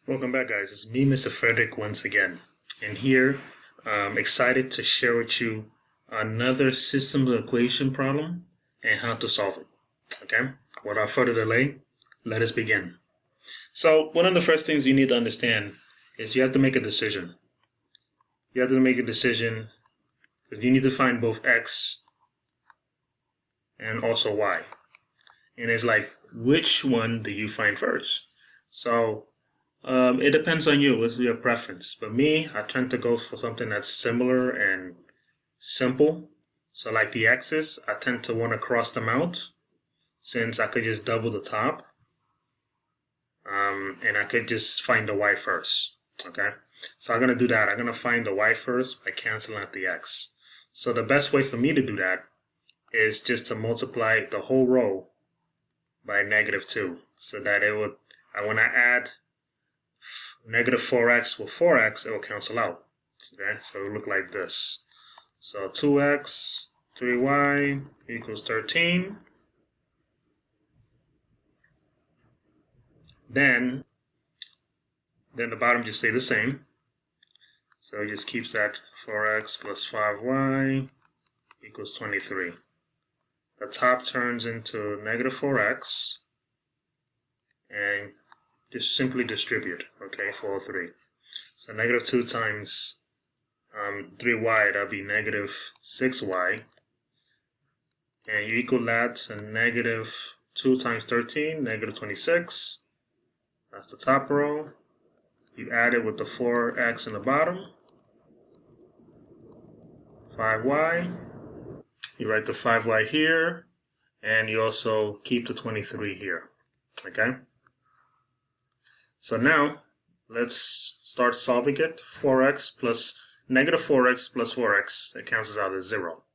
Welcome back, guys. It's me, Mr. Frederick, once again. And here, I'm excited to share with you another system equation problem and how to solve it. Okay? Without further delay, let us begin. So, one of the first things you need to understand is you have to make a decision. You have to make a decision because you need to find both x and also y. And it's like, which one do you find first? So, it depends on you. What's your preference? But me, I tend to go for something that's similar and simple. So like the x's, I tend to want to cross them out since I could just double the top. And I could just find the y first. Okay? So I'm going to do that. I'm going to find the y first by canceling out the x. So the best way for me to do that is just to multiply the whole row by -2. So that it would, when I add negative 4x with 4x, it will cancel out. Okay, so it will look like this. So 2x, 3y equals 13. Then the bottom just stay the same. So it just keeps that 4x plus 5y equals 23. The top turns into negative 4x and just simply distribute, okay, for all three. So -2 times 3y, that'll be -6y. And you equal that to -2 times 13, -26. That's the top row. You add it with the 4x in the bottom. 5y. You write the 5y here. And you also keep the 23 here. Okay? So now, let's start solving it. 4x plus -4x plus 4x, it cancels out as 0.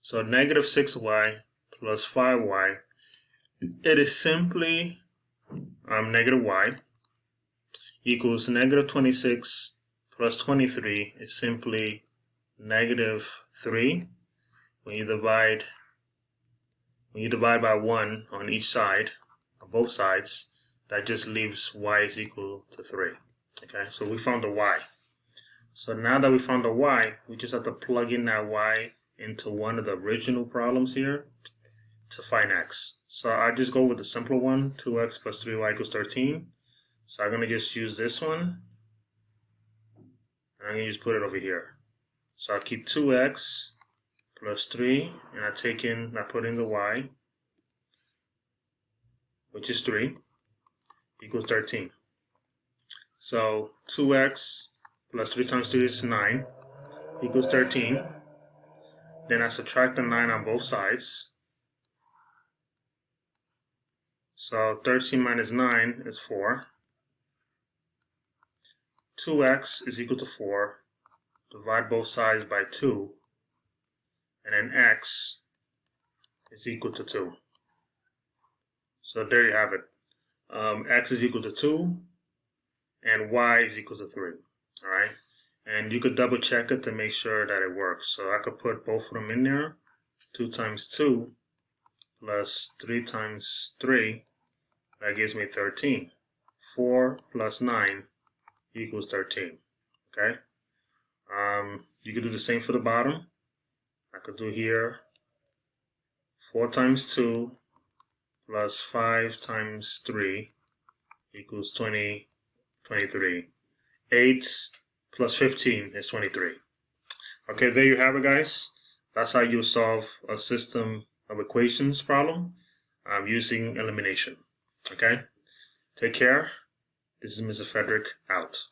So -6y plus 5y, it is simply -y equals -26 plus 23 is simply -3. When you divide by 1 on each side, on both sides, that just leaves y is equal to 3. Okay, so we found the y. So now that we found the y, we just have to plug in that y into one of the original problems here to find x. So I just go with the simpler one, 2x plus 3y equals 13. So I'm going to just use this one. And I'm going to just put it over here. So I keep 2x plus 3, and I put in the y, which is 3, equals 13. So 2x plus 3 times 3 is 9, equals 13. Then I subtract the 9 on both sides. So 13 minus 9 is 4. 2x is equal to 4. Divide both sides by 2. And then x is equal to 2. So there you have it. X is equal to 2. And y is equal to 3. All right? And you could double check it to make sure that it works. So I could put both of them in there. 2 times 2 plus 3 times 3. That gives me 13. 4 plus 9 equals 13. Okay? You could do the same for the bottom. I could do here 4 times 2 plus 5 times 3 equals 23. 8 plus 15 is 23. Okay, there you have it, guys. That's how you solve a system of equations problem using elimination. Okay? Take care. This is Mr. Frederick, out.